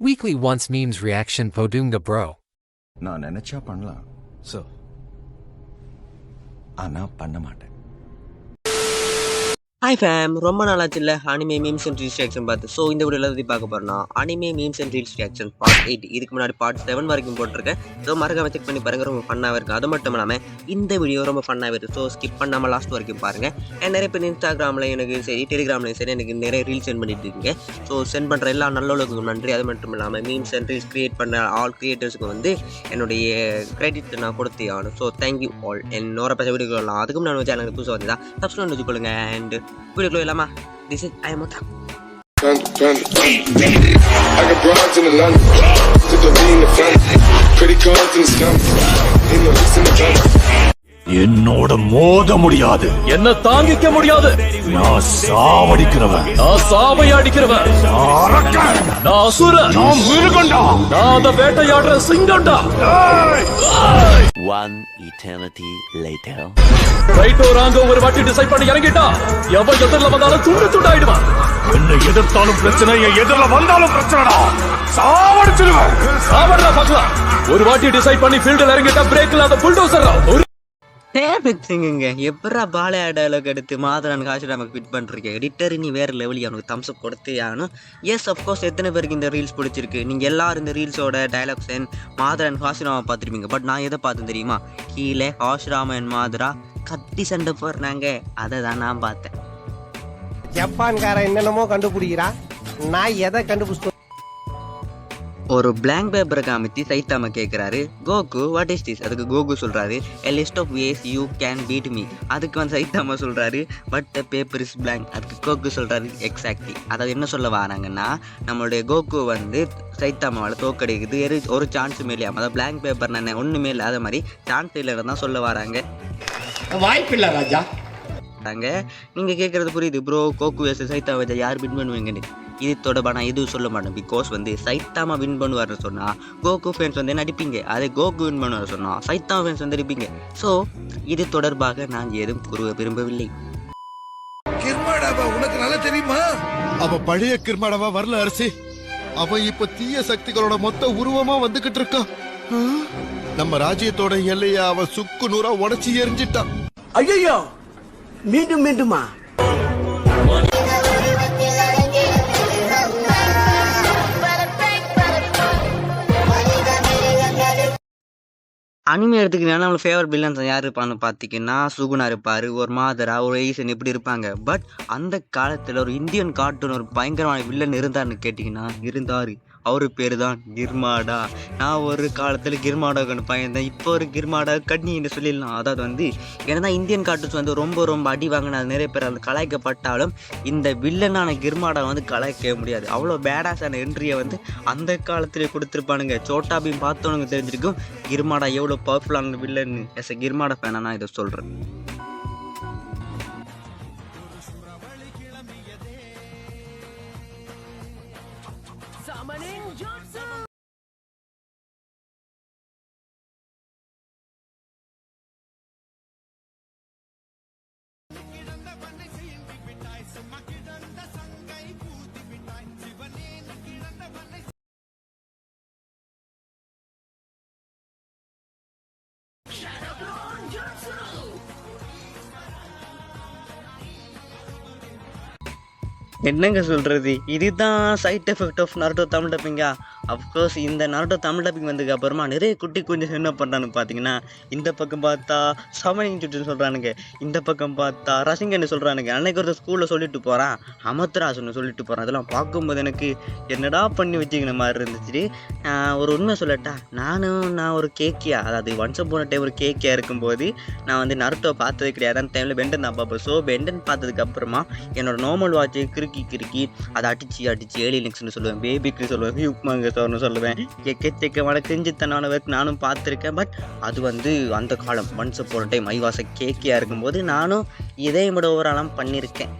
Weekly once memes reaction podunga bro. நான் நினைச்சா பண்ணலாம் So. ஆனா பண்ண மாட்டேன். ஹாய் ஃபேம், ரொம்ப நாளாச்சுல்ல anime memes and reels reaction பார்த்து. ஸோ இந்த வீடியோவில் எதை பார்க்க போகிறோம்னா anime memes and reels reaction part 8. இதுக்கு முன்னாடி பார்ட் 7 வரைக்கும் போட்டிருக்கேன். ஸோ மறக்காம செக் பண்ணி பாருங்கள், ரொம்ப ஃபன்னாக இருக்குது. அது மட்டும் இல்லாமல் இந்த வீடியோ ரொம்ப ஃபன்னாக இருக்குது. ஸோ ஸ்கிப் பண்ணாமல் லாஸ்ட் வரைக்கும் பாருங்கள். அண்ட் நிறைய பேர் இன்ஸ்டாகிராமில் எனக்கு சரி, டெலிகிராம்லையும் சரி எனக்கு நிறைய ரீல்ஸ் சென்ட் பண்ணிட்டு இருக்கீங்க. ஸோ சென்ட் பண்ணுற எல்லா நல்லவர்களுக்கும் நன்றி. அது மட்டும் இல்லாமல் மீம்ஸ் அண்ட் ரீல்ஸ் கிரியேட் பண்ண ஆல் கிரியேட்டர்ஸுக்கு வந்து என்னுடைய கிரெடிட் நான் கொடுத்தே ஆகணும். So thank you all. என்னோட பேச வீடியோ வரலாம். அதுக்கு முன்னாடி சேனலுக்கு புதுசாக வந்ததா சப்ஸ்கிரைப் வச்சுக்கொள்ளுங்க. அண்ட் வீடியோக்குள்ள இல்லாமா this is I am Otak. I got broads in Atlanta, to the V in the family, credit cards in the scammers, ain't no lease in the family. என்னோட மோத முடியாது, என்ன தாங்கிக்க முடியாது. நான் சாவடிக்கிறவன், நான் சாவையாடிக்கிறவன், நான் அசுரன், நான் மிருகண்டா, நான் அந்த வேட்டையாடுற சிங்கண்டா. One eternity later. ரைட்டோ ராங்கோ ஒரு வாட்டி டிசைட் பண்ணி இறங்கிட்டா எவன் எதிரில வந்தாலும் துண்டு துண்டாயிடுவான். என்ன எதிர்த்தாலும் பிரச்சனை, என் எதிரில வந்தாலும் பிரச்சனைடா. சாவடிச்சிடுவேன், சாவடா பார்க்கலாம். ஒரு வாட்டி டிசைட் பண்ணி ஃபீல்டில் இறங்கிட்டா பிரேக் இல்லாத புல்டோசர்டா. ஃபேவரட் திங்குங்க. எப்படா பாலையா டயலாக் எடுத்து மாதரான் காசு நமக்கு ஃபிட் பண்ணுறீங்க. எடிட்டர் நீ வேறு லெவலில் அவனுக்கு தம்ஸ் அப் கொடுத்தே ஆகணும். எஸ் அஃப்கோர்ஸ் எத்தனை பேருக்கு இந்த ரீல்ஸ் பிடிச்சிருக்கு. நீங்கள் எல்லாரும் இந்த ரீல்ஸோட டைலாக்ஸ் அண்ட் மாதரான் காசுராமா பார்த்துருப்பீங்க. பட் நான் எதை பார்த்தேன் தெரியுமா? கீழே காசுராமா அண்ட் மாதரா கத்தி சண்டை போடுறாங்க, அதை தான் நான் பார்த்தேன். ஜப்பான்காரன் என்னென்னமோ கண்டுபிடிக்கிறான், நான் எதை கண்டுபிடிச்சோம். ஒரு பிளாங்க் பேப்பரை காமிச்சு சைத்தாமா கேட்குறாரு, கோகு வாட் இஸ் திஸ்? அதுக்கு கோகு சொல்கிறாரு, a list of ways you can beat me. அதுக்கு வந்து சைத்தாமா சொல்கிறாரு, but the paper is blank. அதுக்கு கோகு சொல்கிறாரு, எக்ஸாக்ட்லி. அதாவது என்ன சொல்ல வராங்கன்னா, நம்மளுடைய கோகு வந்து சைத்தாமாவால் தோக்கடிக்குது ஒரு சான்ஸ் மேலேயாம. அதாவது பிளாங்க் பேப்பர் நான் ஒன்றுமே இல்லை, அதே மாதிரி சான்ஸ் இல்லைன்னு தான் சொல்ல வராங்க. வாய்ப்பில்லை ராஜா. நீங்கள் கேட்குறது புரியுது ப்ரோ. கோகு வேஸ் சைத்தாமா வச்சா யார் வின் பண்ணுவீங்கன்னு இது தொடர்பாக நான் எதுவும் சொல்ல மாட்டேன். பிகாஸ் வந்து சைத்தாமா வின் பண்ணுவார்னு சொன்னால் கோகு ஃபேன்ஸ் வந்து நடிப்பீங்க, அதே கோகு வின் பண்ணுவார் சொன்னால் சைத்தாமா ஃபேன்ஸ் வந்து நடிப்பீங்க. ஸோ இது தொடர்பாக நான் எதுவும் கூற விரும்பவில்லை. கிர்மாடாவா உனக்கு நல்லா தெரியுமா? அவ பழைய கிர்மாடாவா வரல அரசி. அவன் இப்ப தீய சக்திகளோட மொத்த உருவமா வந்துகிட்டு இருக்கான். நம்ம ராஜ்யத்தோட எல்லைய அவ சுக்கு நூறா உடைச்சி எரிஞ்சிட்டான். ஐயோ, மீண்டும் மீண்டுமா? அனிமே எடுத்துக்கிட்டீங்கன்னா நம்மளோட ஃபேவரட் வில்லன்ஸ் யார் இருப்பான்னு பார்த்தீங்கன்னா சுகுணா இருப்பார், ஒரு மாதரா, ஒரு ஈசன் இப்படி இருப்பாங்க. பட் அந்த காலத்தில் ஒரு இந்தியன் கார்ட்டூன் ஒரு பயங்கரமான வில்லன் இருந்தார்னு கேட்டிங்கன்னா இருந்தார். அவர் பேர் தான் கிர்மாடா. நான் ஒரு காலத்தில் கிர்மாடாவுக்கு பயந்தேன். இப்போ ஒரு கிர்மாடா கண்ணின்னு சொல்லிடலாம். அதாவது வந்து ஏன்னா இந்தியன் கார்ட்டூன்ஸ் வந்து ரொம்ப ரொம்ப அடி வாங்கினா நிறைய பேர் அந்த கலாய்க்கப்பட்டாலும் இந்த வில்லனான கிர்மாடா வந்து கலாய்க்க முடியாது. அவ்வளோ பேடாஸான என்ட்ரியை வந்து அந்த காலத்திலே கொடுத்துருப்பானுங்க. சோட்டா பீம் பார்த்தவனுங்க தெரிஞ்சிருக்கும் கிர்மாடா எவ்வளோ பவர்ஃபுல்லான வில்லன். எஸ் எ கிர்மாடா ஃபேனாக நான் இதை சொல்கிறேன். என்னங்க சொல்கிறது, இதுதான் side effect of Naruto Tamil டப்பிங்கா? அஃப்கோர்ஸ் இந்த நருட்டோ தமிழ் டப்பிங் வந்ததுக்கு அப்புறமா நிறைய குட்டி கொஞ்சம் என்ன பண்ணுறான்னு பார்த்தீங்கன்னா, இந்த பக்கம் பார்த்தா சமனிங் சுட்டுன்னு சொல்கிறானுங்க, இந்த பக்கம் பார்த்தா ரசிங்கன்னு சொல்கிறானுங்க. அன்னைக்கு ஒரு ஸ்கூலில் சொல்லிட்டு போகிறான், அமத்ராசுன்னு சொல்லிட்டு போகிறான். அதெல்லாம் பார்க்கும்போது எனக்கு என்னடா பண்ணி வச்சுக்கிற மாதிரி இருந்துச்சு. ஒரு உண்மை சொல்லட்டா, நான் ஒரு கேக்கியா, அதாவது ஒன்ஸ் போன டைம் ஒரு கேக்கியா இருக்கும்போது நான் வந்து நருட்டோ பார்த்தது கிடையாது. அந்த டைமில் பெண்டன் தான் பார்ப்பேன். ஸோ பெண்டன் பார்த்ததுக்கப்புறமா என்னோட நார்மல் வாட்சை கிறுக்கி அதை அடிச்சு ஏலியன்ஸ்னு சொல்லுவேன், பேபிக்கு சொல்லுவேன், ஹியூப்மாங்க சார்னு சொல்லுவேன். எக்கச்சக்கமான கிஞ்சித்தனான ஒர்க் நானும் பார்த்துருக்கேன். பட் அது வந்து அந்த காலம் ஒன்ஸ் போன டைம் ஐவாச கேக்கியா இருக்கும்போது நானும் இதே விட ஓவராலாம் பண்ணியிருக்கேன்.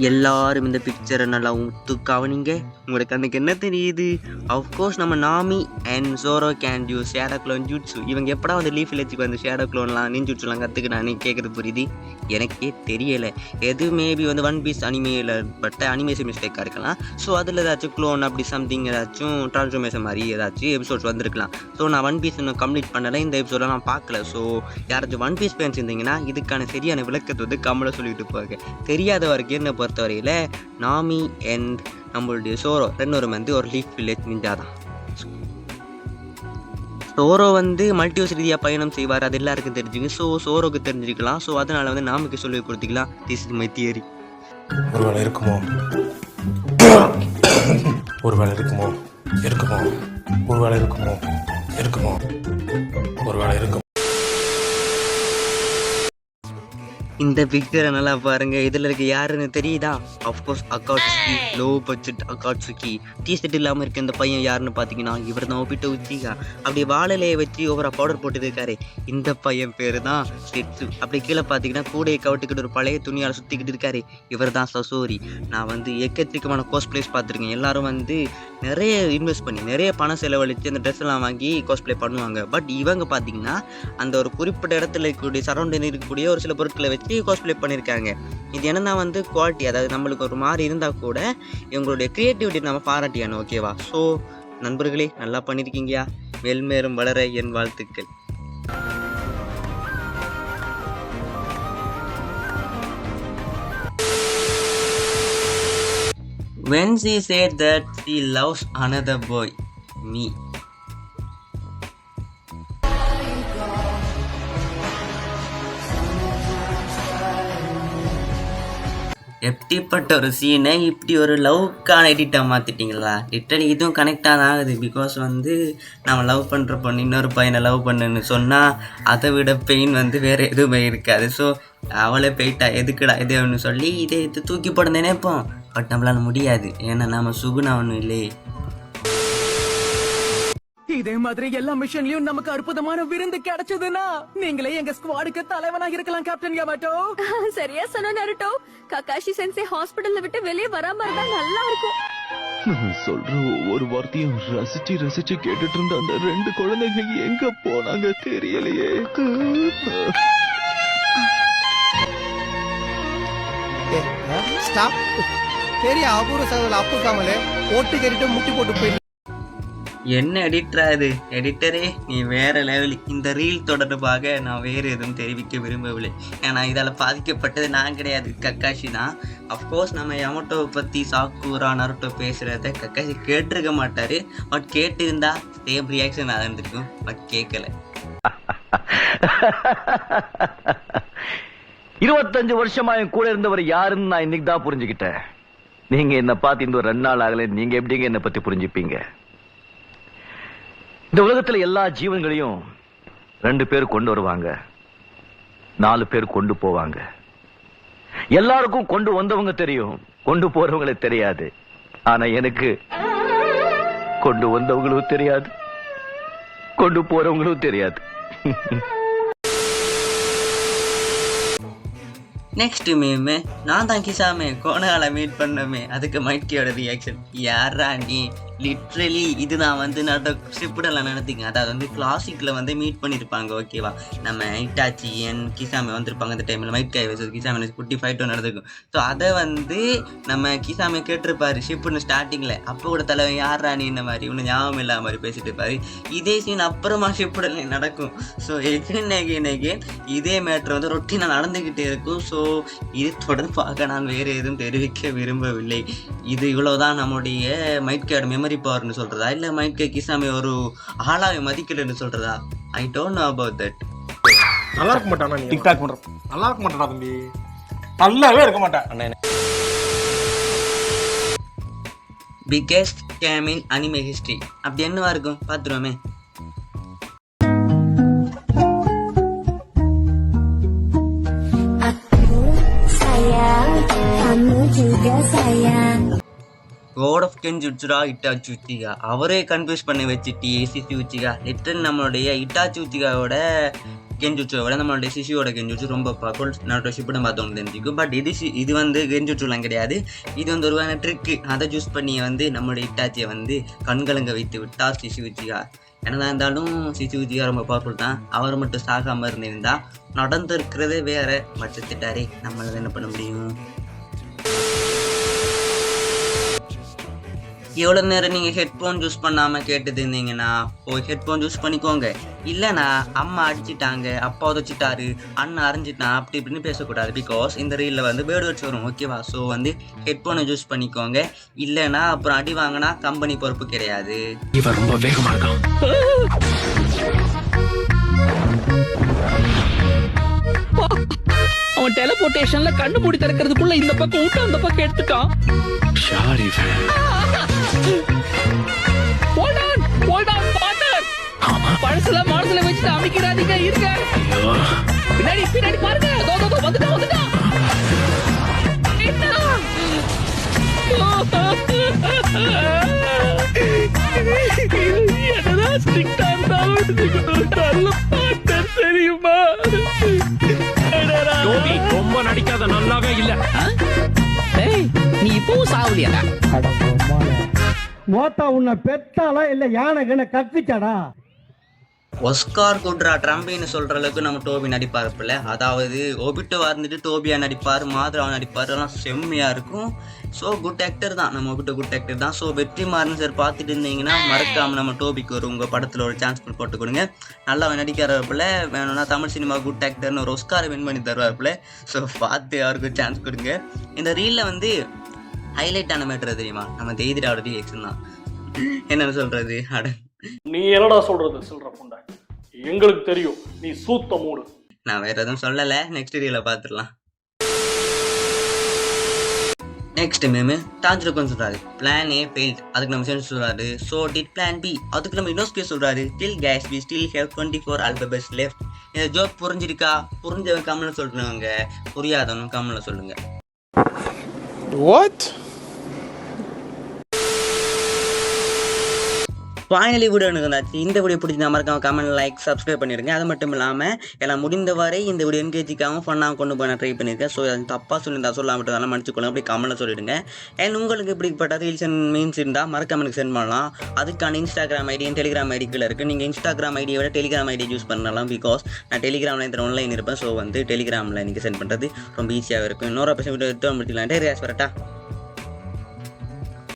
எல்லாரும் இந்த பிக்சரை நல்லா உத்து கவனிங்க. உங்களுக்கு கண்ணுக்கு என்ன தெரியுது? அஃப்கோர்ஸ் நம்ம Nami and Zoro can use shadow clone jutsu. இவங்க எப்படா வந்து லீஃப் வில்லேஜுக்கு வந்து ஷேடோ க்ளோன்லாம் நின்ஜூட்ஸுலாம் கற்றுக்கினான்னு கேட்குறது புரியுது. எனக்கே தெரியலை. எது மேபி வந்து ஒன் பீஸ் அனிமேல பட்ட அனிமேஷன் மிஸ்டேக்காக இருக்கலாம். ஸோ அதில் ஏதாச்சும் க்ளோன் அப்படி சம்திங் ஏதாச்சும் ட்ரான்ஸ்ஃபர்மேஷன் மாதிரி ஏதாச்சும் எபிசோட்ஸ் வந்திருக்கலாம். ஸோ நான் ஒன் பீஸ் இன்னும் கம்ப்ளீட் பண்ணலை, இந்த எபிசோடெலாம் நான் பார்க்கல. ஸோ யாராச்சும் ஒன் பீஸ் ஃபேன்ஸ் இருந்தீங்கன்னா இதுக்கான சரியான விளக்கத்தை வந்து கம்மலை சொல்லிட்டு போங்க. தெரியாத வரைக்கும் என்னை பொறுத்தவரையில் நாமி அண்ட் நம்மளுடைய சோரோ ரெண்டும் வந்து ஒரு லீஃப் வில்லேஜ் நிஞ்சா தான். சோரோ வந்து மல்டிவர்ஸ் ரீதியாக பயணம் செய்வார், அது எல்லாருக்கும் தெரிஞ்சுங்க. ஸோ சோரோக்கு தெரிஞ்சுக்கலாம். ஸோ அதனால் வந்து நாமிக்கு சொல்லி கொடுத்துக்கலாம். This is my theory. ஒருவேளை இருக்குமோ, ஒருவேளை இருக்குமோ, இருக்குமோ, ஒருவேளை இருக்குமோ, இருக்குமோ, ஒருவேளை இருக்கும். இந்த பிக்சரை நல்லா பாருங்க. இதில் இருக்க யாருன்னு தெரியுதா? Of course Akatsuki, low budget Akatsuki. T shirt இல்லாமல் இருக்க இந்த பையன் யாருன்னு பார்த்தீங்கன்னா இவர் தான் ஒப்பிட்டு உச்சிகா. அப்படி வாழலையை வச்சு ஓவரா பவுடர் போட்டு இருக்காரு. இந்த பையன் பேர் தான் செட்ஸு. அப்படி கீழே பார்த்தீங்கன்னா கூடையை கவட்டுக்கிட்டு ஒரு பழைய துணியால் சுற்றிக்கிட்டு இருக்காரு. இவர் தான் சசோரி. நான் வந்து எக்கச்சக்கமான கோஸ்பிளேஸ் பார்த்துருக்கேன். எல்லாரும் வந்து நிறைய இன்வெஸ்ட் பண்ணி நிறைய பணம் செலவழித்து அந்த ட்ரெஸ் எல்லாம் வாங்கி கோஸ்பிளே பண்ணுவாங்க. பட் இவங்க பார்த்தீங்கன்னா அந்த ஒரு குறிப்பிட்ட இடத்துல இருக்கக்கூடிய சரௌண்டிங் இருக்கக்கூடிய ஒரு சில பொருட்களை வச்சு கோஸ்பிளே பண்ணியிருக்காங்க. இது என்னன்னா வந்து குவாலிட்டி, அதாவது நம்மளுக்கு ஒரு மாதிரி இருந்தால் கூட இவங்களுடைய க்ரியேட்டிவிட்டி நம்ம பாராட்டியானோம். ஓகேவா? ஸோ நண்பர்களே, நல்லா பண்ணியிருக்கீங்கயா. மேல்மேலும் வளர என் வாழ்த்துக்கள். When she said that she loves another boy, me. எப்படிப்பட்ட ஒரு சீனை இப்படி ஒரு லவ்க்கான எடிட்டாக மாற்றிட்டிங்களா? லிட்டரலி இதுவும் கனெக்டாக தான் ஆகுது. பிகாஸ் வந்து நம்ம லவ் பண்ணுற பொண்ணு இன்னொரு பையனை லவ் பண்ணுன்னு சொன்னால் அதை விட பெயின் வந்து வேறு எதுவுமே இருக்காது. ஸோ அவளை போயிட்டா எதுக்குடா இதுன்னு சொல்லி இதை தூக்கி போட நினைப்போம். பட் நம்மளால முடியாது. ஏன்னா நம்ம சுகுணா ஒன்றும் இல்லையே. இதே மாதிரி எல்லா மிஷன்லயும் நமக்கு அற்புதமான விருந்து கிடைச்சதுன்னா நீங்களே எங்க ஸ்குவாடுக்கு தலைவனாக இருக்கலாம் கேப்டன் யாமாட்டோ. சரியா சொன்ன நருட்டோ. ககாஷி சென்சே ஹாஸ்பிடல்ல விட்டு வெளியே வராம இருந்தா நல்லா இருக்கும். நான் சொல்ற ஒவ்வொரு வார்த்தையும் ரசிச்சு ரசிச்சு கேட்டுட்டு இருந்த அந்த 2 குழந்தைங்க எங்க போனாங்க தெரியலையே. ஸ்டாப். பெரிய அபூர்வ சகோதரர் அப்பு காமலே ஓட்டு கேட்டு முட்டி போட்டு போய் என்ன எடிட்டரா இது? எடிட்டரே நீ வேற லெவல். இந்த ரீல் தொடர்பாக நான் வேறு எதுவும் தெரிவிக்க விரும்பவில்லை. ஏன்னா இதால் பாதிக்கப்பட்டது நான் கிடையாது, கக்காஷி தான். அஃப்கோர்ஸ் நம்ம யமட்டோவை பற்றி சாக்குரா நருட்டோ பேசுகிறத கக்காஷி கேட்டிருக்க மாட்டார். பட் கேட்டிருந்தா சேம் ரியாக்ஷன் அது இருந்திருக்கும். பட் கேட்கல. 25 வருஷமா என் கூட இருந்தவர் யாருன்னு நான் இன்னைக்கு தான் புரிஞ்சுக்கிட்டேன். நீங்க என்ன பார்த்து இந்த 2 நாள் ஆகல, நீங்க எப்படிங்க என்ன பத்தி புரிஞ்சுப்பீங்க? இந்த உலகத்துல எல்லா ஜீவன்களையும் 2 பேர் கொண்டு வருவாங்க, 4 பேர் கொண்டு போவாங்க. எல்லாருக்கும் கொண்டு வந்தவங்க தெரியும், கொண்டு போறவங்களுக்கு தெரியாது. ஆனா எனக்கு கொண்டு வந்தவங்களும் தெரியாது, கொண்டு போறவங்களும் தெரியாது. நெக்ஸ்ட் மீமே நான் தான் கிசாமே கோணால மீட் பண்ணமே. அதுக்கு மைக்கியோட ரியாக்ஷன், யாரா நீ? லிட்ரலி இது நான் வந்து ஷிப்புடெல்லாம் நடத்திங்க. அதாவது வந்து கிளாசிக்கில் வந்து மீட் பண்ணியிருப்பாங்க. ஓகேவா? நம்ம இட்டாச்சி அண்ட் கிசாமே வந்திருப்பாங்க. அந்த டைமில் மைக் காய் வச்சு கிசாமே குட்டி ஃபைட்டும் நடந்திருக்கும். ஸோ அதை வந்து நம்ம கிசாமே கேட்டிருப்பாரு ஷிப்புன்னு ஸ்டார்டிங்கில். அப்போ கூட தலைவன் யாரா நீ இந்த மாதிரி இன்னும் ஞாபகம் இல்லாத மாதிரி பேசிட்டு இருப்பாரு. இதே சீன் அப்புறமா ஷிப்புடல நடக்கும். ஸோ எகேன் இதே மேட்ரு வந்து ரொட்டீனாக நடந்துக்கிட்டே இருக்கும். ஸோ இது தொடர்ந்து பார்க்க நான் வேறு எதுவும் தெரிவிக்க விரும்பவில்லை. இது இவ்வளோதான் நம்முடைய மைக்கோட மெமரி பவர்னு சொல்றதா, இல்ல மைக்கே கிசாமே ஒரு ஆளாவை மதிக்கலன்னு சொல்றதா? I don't know about that. நல்லா இருக்க மாட்டானா? நீ டிக்டாக் பண்ற நல்லா இருக்க மாட்டானா தம்பி? நல்லாவே இருக்க மாட்டான். பிகெஸ்ட் ஸ்கேம் இன் அனிமே ஹிஸ்டரி அப்படி என்னவா இருக்கும் பார்த்துருவோமே. God of Kenjutsuடா Itachi Uchiha. அவரே கன்ஃபியூஸ் பண்ணி வச்சுட்டு ஏசிசி உச்சிகா. லிட்டரல் நம்மளுடைய இட்டாச்சி உச்சிகாவோட கென்ஜுட்சுவை விட நம்மளுடைய சிஷியோட கென்ஜுட்சு ரொம்ப பவர்ஃபுல். நாட்டோ ஷிப்பிடம் பார்த்தவங்க தெரிஞ்சுக்கும். பட் இது வந்து கென்ஜுட்சுலாம் கிடையாது. இது வந்து ஒரு ட்ரிக்கு. அதை யூஸ் பண்ணி வந்து நம்மளுடைய இட்டாச்சியை வந்து கண்கலங்க வைத்து விட்டார் சிஷி உச்சிகா. என்னதான் இருந்தாலும் சிஷி உச்சிகா ரொம்ப பவர்ஃபுல் தான். அவர் மட்டும் சாகாமல் இருந்திருந்தா நடந்திருக்கிறதே வேற. மச்சத்திட்டாரே, நம்மளால என்ன பண்ண முடியும்? எவ்வளோ நேரம் நீங்கள் ஹெட்ஃபோன் யூஸ் பண்ணாமல் கேட்டுட்டு இருந்தீங்கன்னா போய் ஹெட்ஃபோன் யூஸ் பண்ணிக்கோங்க. இல்லைனா அம்மா அடிச்சிட்டாங்க, அப்பா உதச்சிட்டாரு, அண்ணன் அரைஞ்சிட்டான் அப்படி இப்படின்னு பேசக்கூடாது. பிகாஸ் இந்த ரீலில் வந்து பேர்டு வேர்ட்ஸ் வரும். ஓகேவா? ஸோ வந்து ஹெட்ஃபோனை யூஸ் பண்ணிக்கோங்க. இல்லைனா அப்புறம் அடி வாங்கினா கம்பெனி பொறுப்பு கிடையாது. இவன் ரொம்ப வேகமா இருக்கான். அவன் டெலிபோர்டேஷன்ல கண்ணு மூடி திறக்கிறதுக்குள்ள இந்த பக்கம் விட்டு அந்த பக்கம் எடுத்துட்டான். பழசுல மனசுல வச்சுட்டு அமைக்கிறாதீங்க. இருங்க, பின்னாடி பின்னாடி பாருங்க. வந்துட்டான். என்னதான் ஸ்ட்ரிக்டா இருந்தாலும் தெரியுமா? ரொம்ப நடிக்காத, நல்லாவே இல்ல. நீ இப்பவும் சாவலியாடா? மோத்தா உன்னை பெத்தாலா இல்ல யானை கண்ண கக்குச்சாடா? ஒஸ்கார் குட்ரா ட்ரம்பின்னு சொல்கிற அளவுக்கு நம்ம டோபி நடிப்பாருப்பில்ல. அதாவது ஒபிட்டோவா இருந்துட்டு டோபியா நடிப்பார், மாத்ராவா நடிப்பார். அதெல்லாம் செம்மையாக இருக்கும். ஸோ குட் ஆக்டர் தான் நம்ம ஒபிட்டோ, குட் ஆக்டர் தான். ஸோ வெற்றிமாறன் சார் பார்த்துட்டு இருந்தீங்கன்னா மறக்காமல் நம்ம டோபிக்கு ஒரு உங்கள் படத்தில் ஒரு சான்ஸ் போட்டு கொடுங்க. நல்லா நடிக்கிறப்பில் வேணும்னா தமிழ் சினிமா குட் ஆக்டர்னு ஒரு ஒஸ்காரை வின் பண்ணி தருவார்ப்பில். ஸோ பார்த்து அவருக்கு சான்ஸ் கொடுங்க. இந்த ரீலில் வந்து ஹைலைட்டான மேட்டர் தெரியுமா? நம்ம தெய்திராவோட ரியாக்ஷன் தான். என்னென்னு சொல்கிறது? நீ என்னடா சொல்றது சொல்ற புண்டை? எங்களுக்கு தெரியும் நீ சூத்த மூடு. நான் வேற எதுவும் சொல்லலை. நெக்ஸ்ட் ரீல பார்த்துடலாம். நெக்ஸ்ட் மேமு தாஜ்ருக்கும் சொல்றாரு பிளான் ஏ ஃபெயில்ட். அதுக்கு நம்ம சென்ஸ் சொல்றாரு ஸோ டிட் பிளான் பி. அதுக்கு நம்ம இன்னொரு ஸ்பேஸ் சொல்றாரு chill guys we still have 24 alphabets left. இந்த ஜோக் புரிஞ்சிருக்கா? புரிஞ்சவன் கம்மல சொல்றவங்க, புரியாதவனும் கம்மல சொல்லுங்க. What? ஃபைனலி வீடியோ எனக்கு வந்தாச்சு. இந்த வீடியோ பிடிச்சிருந்தா மறக்காம கமெண்ட், லைக், சப்ஸ்கிரைப் பண்ணிருங்க. அது மட்டும் இல்லாமல் எல்லாம் முடிந்தவரை இந்த வீடியோ என்கேஜிக்காகவும் ஃபன்னாக கொண்டு போய் நான் ட்ரை பண்ணியிருக்கேன். ஸோ அது தப்பாக சொல்லியிருந்தா சொல்லாமட்டு அதெல்லாம் மன்னிச்சுக்கொள்ளுங்க. அப்படி கமெண்ட்டில் சொல்லிவிடுங்க. அண்ட் உங்களுக்கு இப்படிப்பட்ட ரீல்ஸ் அண்ட் மீன்ஸ் இருந்தால் மறக்காம எனக்கு சென்ட் பண்ணலாம். அதுக்கான இன்ஸ்டாகிராம் ஐடி, டெலிகிராம் ஐடிக்குள்ள இருக்குது. நீங்கள் இன்ஸ்டாகிராம் ஐடியை விட டெலிகிராம் ஐடி யூஸ் பண்ணலாம். பிகாஸ் நான் டெலிகிராமில் இந்த ஆன்லைன் இருப்பேன். ஸோ வந்து டெலிகிராமில் நீங்கள் சென்ட் பண்ணுறது ரொம்ப ஈஸியாக இருக்கும். இன்னொரு பர்சன் வீடியோ எடுத்து முடிக்கலாம். வரட்டா.